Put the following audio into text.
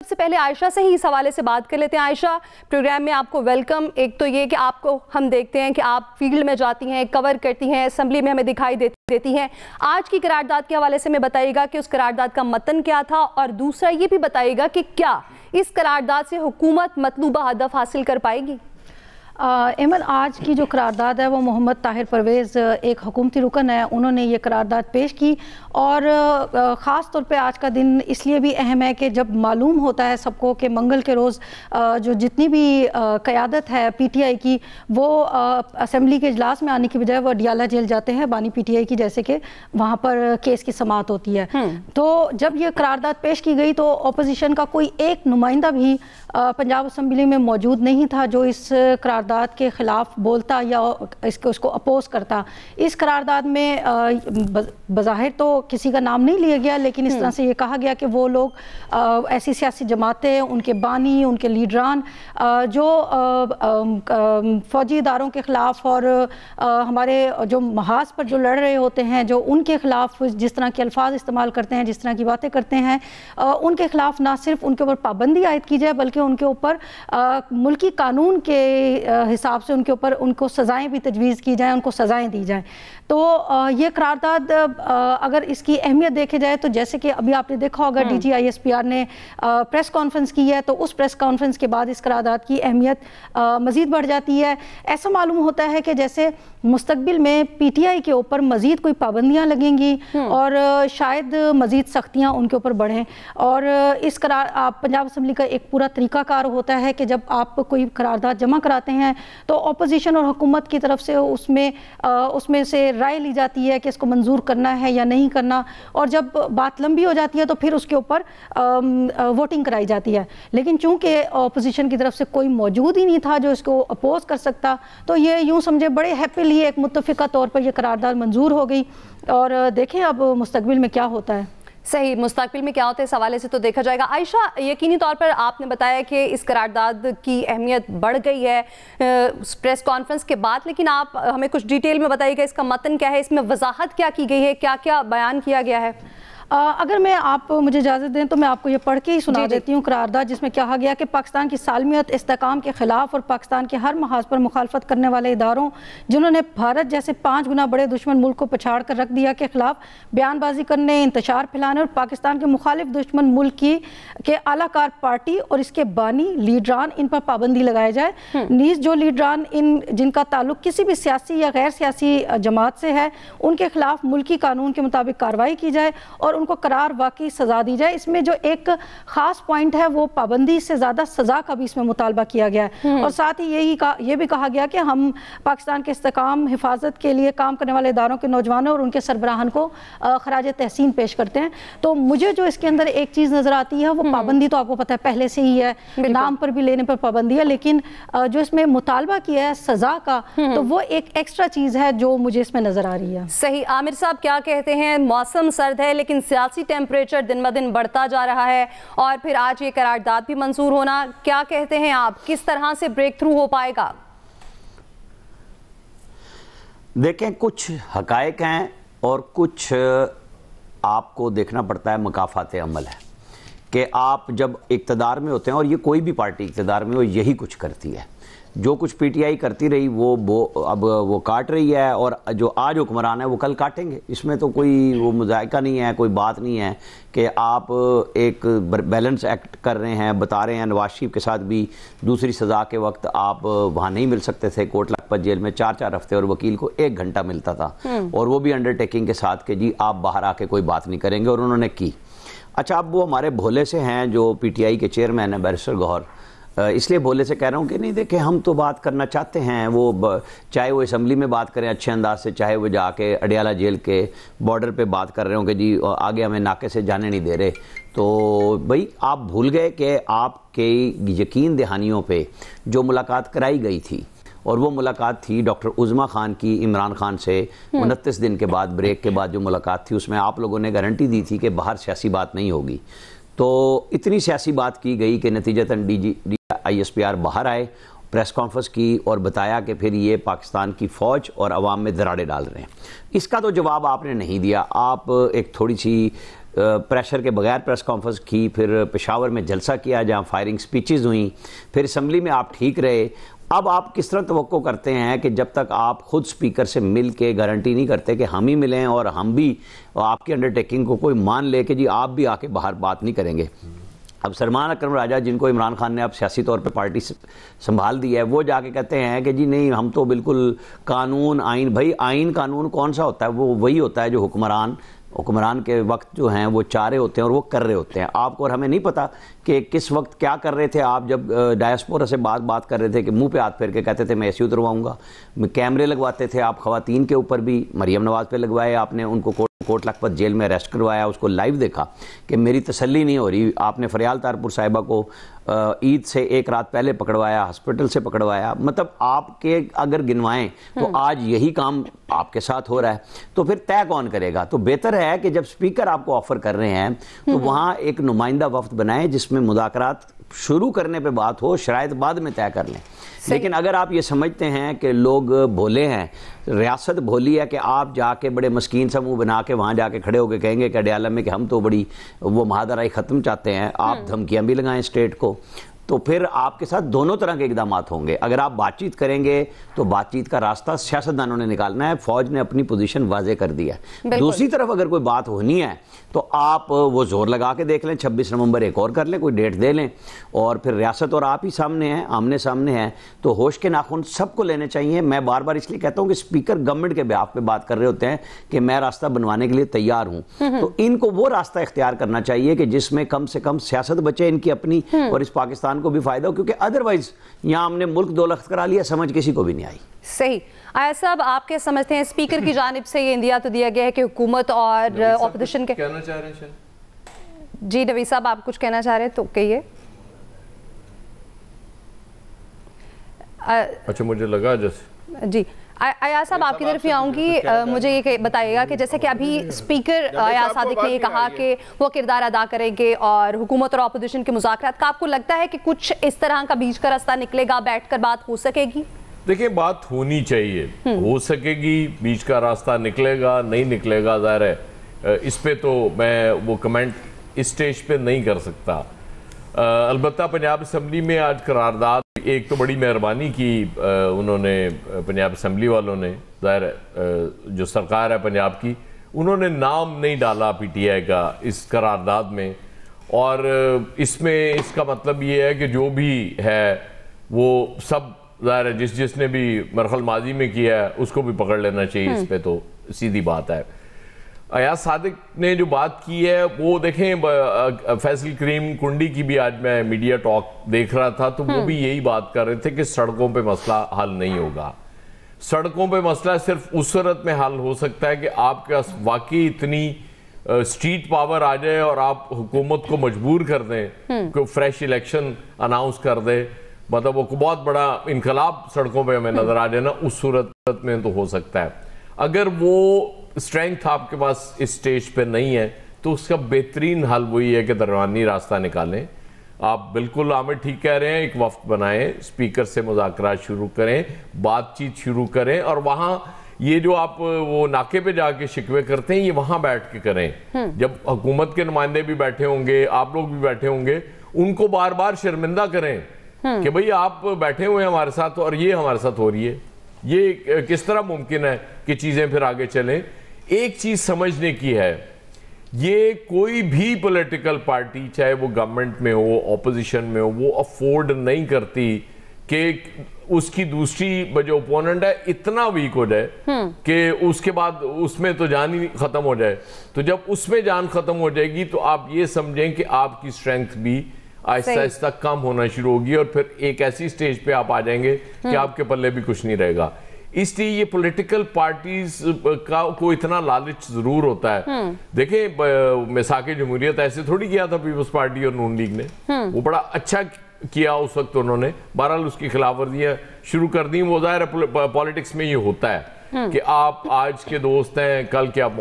सबसे पहले आयशा से ही इस हवाले से बात कर लेते हैं। आयशा, प्रोग्राम में आपको वेलकम। एक तो ये कि आपको हम देखते हैं कि आप फील्ड में जाती हैं, कवर करती हैं, असम्बली में हमें दिखाई देती हैं। आज की करारदाद के हवाले से हमें बताइएगा कि उस करारदाद का मतन क्या था, और दूसरा ये भी बताइएगा कि क्या इस करारदाद से हुकूमत मतलूबा हदफ हासिल कर पाएगी। एमन, आज की जो करारदाद है वो मोहम्मद ताहिर परवेज़ एक हुकूमती रुकन है, उन्होंने ये करारदाद पेश की। और ख़ास तौर पे आज का दिन इसलिए भी अहम है कि जब मालूम होता है सबको कि मंगल के रोज़ जो जितनी भी क़यादत है पीटीआई की, वो असम्बली के इजलास में आने की बजाय वो अडियाला जेल जाते हैं, बानी पीटीआई की, जैसे कि वहाँ पर केस की समाअत होती है। तो जब ये करारदाद पेश की गई तो अपोजिशन का कोई एक नुमाइंदा भी पंजाब असम्बली में मौजूद नहीं था जो इस करारदाद के ख़िलाफ़ बोलता या उसको अपोज करता। इस करारदाद में बज़ाहिर तो किसी का नाम नहीं लिया गया, लेकिन इस तरह से ये कहा गया कि वो लोग ऐसी सियासी जमातें, उनके बानी, उनके लीडरान जो फ़ौजी इदारों के ख़िलाफ़ और हमारे जो महाज पर जो लड़ रहे होते हैं, जो उनके ख़िलाफ़ जिस तरह के अल्फाज इस्तेमाल करते हैं, जिस तरह की बातें करते हैं, उनके ख़िलाफ़ ना सिर्फ उनके ऊपर पाबंदी आयद की जाए बल्कि उनके ऊपर मुल्की कानून के हिसाब से उनके ऊपर उनको सज़ाएं भी तजवीज़ की जाएं, उनको सज़ाएं दी जाएं। तो ये करारदाद अगर इसकी अहमियत देखे जाए तो जैसे कि अभी आपने देखा होगा DG ISPR ने प्रेस कॉन्फ्रेंस की है, तो उस प्रेस कॉन्फ्रेंस के बाद इस करारदाद की अहमियत मज़ीद बढ़ जाती है। ऐसा मालूम होता है कि जैसे मुस्तकबिल में PTI के ऊपर मज़ीद कोई पाबंदियाँ लगेंगी और शायद मज़ीद सख्तियाँ उनके ऊपर बढ़ें। और इस पंजाब असम्बली का एक पूरा तरीक़ाकार होता है कि जब आप कोई करारदाद जमा कराते हैं तो अपोजिशन और हुकूमत की तरफ से उसमें से राय ली जाती है कि इसको मंजूर करना है या नहीं करना, और जब बात लंबी हो जाती है तो फिर उसके ऊपर वोटिंग कराई जाती है। लेकिन चूंकि अपोजिशन की तरफ से कोई मौजूद ही नहीं था जो इसको अपोज कर सकता, तो ये यूँ समझे बड़े हैप्पीली एक मुत्तफ़िका तौर पर यह करारदाद मंजूर हो गई। और देखें अब मुस्तकबिल में क्या होता है। सही, मुस्तकबिल में क्या होता है इस हवाले से तो देखा जाएगा। आयशा, यकीनी तौर पर आपने बताया कि इस करारदाद की अहमियत बढ़ गई है प्रेस कॉन्फ्रेंस के बाद, लेकिन आप हमें कुछ डिटेल में बताइएगा इसका मतन क्या है, इसमें वजाहत क्या की गई है, क्या क्या बयान किया गया है। अगर आप मुझे इजाज़त दें तो मैं आपको ये पढ़ के ही सुना देती हूँ करारदाद, जिसमें कहा गया कि पाकिस्तान की सालमियत इस्तेकाम के ख़िलाफ़ और पाकिस्तान के हर महाज पर मुखालफत करने वाले इदारों जिन्होंने भारत जैसे 5 गुना बड़े दुश्मन मुल्क को पछाड़ कर रख दिया के ख़िलाफ़ बयानबाजी करने, इंतशार फैलाने और पाकिस्तान के मुखालिफ दुश्मन मुल्क के आलाकार पार्टी और इसके बानी लीडरान इन पर पाबंदी लगाया जाए। नीज़ जो लीडरान जिनका ताल्लुक किसी भी सियासी या गैर सियासी जमात से है, उनके ख़िलाफ़ मुल्की कानून के मुताबिक कार्रवाई की जाए और उनको करार वाकई सज़ा दी जाए। इसमें जो एक ख़ास पॉइंट है वो पाबंदी से ज़्यादा सज़ा का भी इसमें मुतालबा किया गया है। और साथ ही ये भी कहा गया कि हम पाकिस्तान के इस्तेकाम हिफाजत के लिए काम करने वाले इदारों के नौजवानों और उनके सरबराहान को खराज तहसीन पेश करते हैं। तो मुझे जो इसके अंदर एक चीज़ नज़र आती है वो पाबंदी तो आपको पता है पहले से ही है, नाम पर भी लेने पर पाबंदी है, लेकिन जो इसमें मुतालबा किया है सज़ा का, तो वो एक एक्स्ट्रा चीज़ है जो मुझे इसमें नज़र आ रही है। सही, आमिर साहब क्या कहते हैं? मौसम सर्द है लेकिन सियासी टेम्परेचर दिन ब दिन बढ़ता जा रहा है, और फिर आज ये करारदाद भी मंजूर होना, क्या कहते हैं आप, किस तरह से ब्रेक थ्रू हो पाएगा? देखें, कुछ हकायक हैं और कुछ आपको देखना पड़ता है, मकाफात अमल है कि आप जब इक़्तिदार में होते हैं, और ये कोई भी पार्टी इक़्तिदार में हो यही कुछ करती है। जो कुछ PTI करती रही वो काट रही है, और जो आज हुक्मरान है वो कल काटेंगे। इसमें तो कोई वो मुज़ायका नहीं है, कोई बात नहीं है कि आप एक बैलेंस एक्ट कर रहे हैं। बता रहे हैं नवाज शरीफ के साथ भी दूसरी सज़ा के वक्त आप वहाँ नहीं मिल सकते थे, कोट लखपत जेल में 4-4 हफ्ते, और वकील को 1 घंटा मिलता था, और वो भी अंडरटेकिंग के साथ कि जी आप बाहर आके कोई बात नहीं करेंगे, और उन्होंने की। अच्छा, अब वो हमारे भोले से हैं जो PTI के चेयरमैन हैं बैरिस्टर गौहर, इसलिए भोले से कह रहा हूँ कि नहीं, देखें हम तो बात करना चाहते हैं, वो चाहे वो असम्बली में बात करें अच्छे अंदाज से, चाहे वो जाके अडियाला जेल के बॉर्डर पे बात कर रहे हो कि जी आगे हमें नाके से जाने नहीं दे रहे। तो भाई आप भूल गए कि आपके यकीन दहानियों पे जो मुलाकात कराई गई थी, और वो मुलाकात थी डॉक्टर उज़मा खान की इमरान खान से 29 दिन के बाद, ब्रेक के बाद जो मुलाकात थी, उसमें आप लोगों ने गारंटी दी थी कि बाहर सियासी बात नहीं होगी। तो इतनी सियासी बात की गई कि नतीजतन DG ISPR बाहर आए, प्रेस कॉन्फ्रेंस की और बताया कि फिर ये पाकिस्तान की फ़ौज और अवाम में दराड़े डाल रहे हैं। इसका तो जवाब आपने नहीं दिया। आप एक थोड़ी सी प्रेशर के बगैर प्रेस कॉन्फ्रेंस की, फिर पेशावर में जलसा किया जहाँ फायरिंग स्पीचेस हुई, फिर असम्बली में आप ठीक रहे। अब आप किस तरह तवक्को करते हैं कि जब तक आप खुद स्पीकर से मिल के गारंटी नहीं करते कि हम ही मिलें और हम भी आपकी अंडरटेकिंग को कोई मान ले कि जी आप भी आके बाहर बात नहीं करेंगे। अब सलमान अकरम राजा, जिनको इमरान खान ने अब सियासी तौर पे पार्टी संभाल दी है, वो जाके कहते हैं कि जी नहीं हम तो बिल्कुल कानून आइन, भाई आइन कानून कौन सा होता है? वो वही होता है जो हुक्मरान के वक्त जो हैं वो चारे होते हैं और वो कर रहे होते हैं। आपको और हमें नहीं पता कि किस वक्त क्या कर रहे थे आप, जब डायस्पोरा से बात कर रहे थे कि मुंह पे हाथ फेर के कहते थे मैं ऐसे उतरवाऊंगा, कैमरे लगवाते थे आप खवातीन के ऊपर भी, मरियम नवाज पे लगवाए आपने, उनको कोट लखपत जेल में अरेस्ट करवाया, उसको लाइव देखा कि मेरी तसल्ली नहीं हो रही। आपने फरियाल तारपुर साहिबा को ईद से एक रात पहले पकड़वाया, हॉस्पिटल से पकड़वाया। मतलब आपके अगर गिनवाएं तो आज यही काम आपके साथ हो रहा है, तो फिर तय कौन करेगा? तो बेहतर है कि जब स्पीकर आपको ऑफर कर रहे हैं तो वहां एक नुमाइंदा वफ्द बनाएं जिसमें मुज़ाकरात शुरू करने पे बात हो, शायद बाद में तय कर लें। लेकिन अगर आप ये समझते हैं कि लोग भोले हैं, रियासत भोली है कि आप जाके बड़े मस्कीन सा मुंह बना के वहाँ जाके खड़े होकर कहेंगे कि अडयाला में कि हम तो बड़ी वो महादराई ख़त्म चाहते हैं, आप धमकियाँ भी लगाएं स्टेट को, तो फिर आपके साथ दोनों तरह के इकदाम होंगे। अगर आप बातचीत करेंगे तो बातचीत का रास्ता सियासतदानों ने निकालना है, फौज ने अपनी पोजीशन वाजे कर दी है। दूसरी तरफ अगर कोई बात होनी है तो आप वो जोर लगा के देख लें, 26 नवंबर एक और कर लें, कोई डेट दे लें, और फिर रियासत और आप ही सामने हैं, आमने सामने हैं, तो होश के नाखून सबको लेने चाहिए। मैं बार बार इसलिए कहता हूँ कि स्पीकर गवर्नमेंट के बिहाफ पे बात कर रहे होते हैं कि मैं रास्ता बनवाने के लिए तैयार हूँ, तो इनको वो रास्ता इख्तियार करना चाहिए कि जिसमें कम से कम सियासत बचे इनकी अपनी और इस पाकिस्तान को भी फायदा हो, क्योंकि अदरवाइज यहाँ हमने मुल्क दो लख्त करा लिया, समझ किसी को भी नहीं आई। सही। आया साहब, आप क्या समझते हैं, स्पीकर की जानिब से ये इंदिया तो दिया गया है कि हुकूमत और ऑपोजिशन के कहना चाह रहे हैं? जी नवीद साहब, आप कुछ कहना चाह रहे हैं तो कहिए। अच्छा, मुझे लगा जैसे जी अयाज साहब आपकी तरफ ही आऊँगी। मुझे ये बताइएगा कि जैसे कि अभी स्पीकर अयाज सादिक ने ये कहा कि वो किरदार अदा करेंगे और हुकूमत और अपोजिशन के मुज़ाकरात का, आपको लगता है कि कुछ इस तरह का बीच का रास्ता निकलेगा, बैठकर बात हो सकेगी? देखिए, बात होनी चाहिए, हो सकेगी, बीच का रास्ता निकलेगा नहीं निकलेगा, ज़ाहिर है इस पे तो मैं वो कमेंट इस स्टेज पे नहीं कर सकता। अलबत्ता पंजाब असम्बली में आज करारदाद, एक तो बड़ी मेहरबानी की उन्होंने पंजाब असम्बली वालों ने, ज़ाहिर जो सरकार है पंजाब की, उन्होंने नाम नहीं डाला पीटीआई का इस करारदाद में, और इसमें इसका मतलब ये है कि जो भी है वो सब ज़ाहिर है जिसने भी मरहल माजी में किया है उसको भी पकड़ लेना चाहिए। इस पे तो सीधी बात है। अयाज सादिक ने जो बात की है वो देखें, फैसल करीम कुंडी की भी आज मैं मीडिया टॉक देख रहा था, तो वो भी यही बात कर रहे थे कि सड़कों पे मसला हल नहीं होगा। सड़कों पे मसला सिर्फ उस सूरत में हल हो सकता है कि आपके पास वाकई इतनी स्ट्रीट पावर आ जाए और आप हुकूमत को मजबूर कर दें कि फ्रेश इलेक्शन अनाउंस कर दे, मतलब वो बहुत बड़ा इनकलाब सड़कों पे हमें नजर आ जाए ना, उस सूरत में तो हो सकता है। अगर वो स्ट्रेंथ आपके पास इस स्टेज पे नहीं है तो उसका बेहतरीन हल वही है कि दरमियानी रास्ता निकालें। आप बिल्कुल आमिर ठीक कह रहे हैं, एक वफ्त बनाएं, स्पीकर से मुज़ाकरात शुरू करें, बातचीत शुरू करें, और वहाँ ये जो आप वो नाके पे जाके शिकवे करते हैं ये वहाँ बैठ के करें। जब हुकूमत के नुमाइंदे भी बैठे होंगे, आप लोग भी बैठे होंगे, उनको बार बार शर्मिंदा करें कि भाई आप बैठे हुए हैं हमारे साथ और ये हमारे साथ हो रही है। ये किस तरह मुमकिन है कि चीज़ें फिर आगे चलें? एक चीज़ समझने की है, ये कोई भी पॉलिटिकल पार्टी चाहे वो गवर्नमेंट में हो, ऑपोजिशन में हो, वो अफोर्ड नहीं करती कि उसकी दूसरी जो ओपोनेंट है इतना वीक हो जाए कि उसके बाद उसमें तो जान ही खत्म हो जाए। तो जब उसमें जान खत्म हो जाएगी तो आप ये समझें कि आपकी स्ट्रेंथ भी आहिस्ता आहिस्ता कम होना शुरू होगी और फिर एक ऐसी स्टेज पे आप आ जाएंगे कि आपके पल्ले भी कुछ नहीं रहेगा। इसलिए ये पॉलिटिकल पार्टीज को इतना लालच जरूर होता है। देखें, मिसाके जमहूरियत ऐसे थोड़ी किया था पीपल्स पार्टी और नून लीग ने, वो बड़ा अच्छा किया उस वक्त उन्होंने, बहरहाल उसकी खिलाफ वर्जियां शुरू कर दी। वो ज़ाहिर है पॉलिटिक्स में ये होता है कि आप आज के दोस्त हैं, कल के आप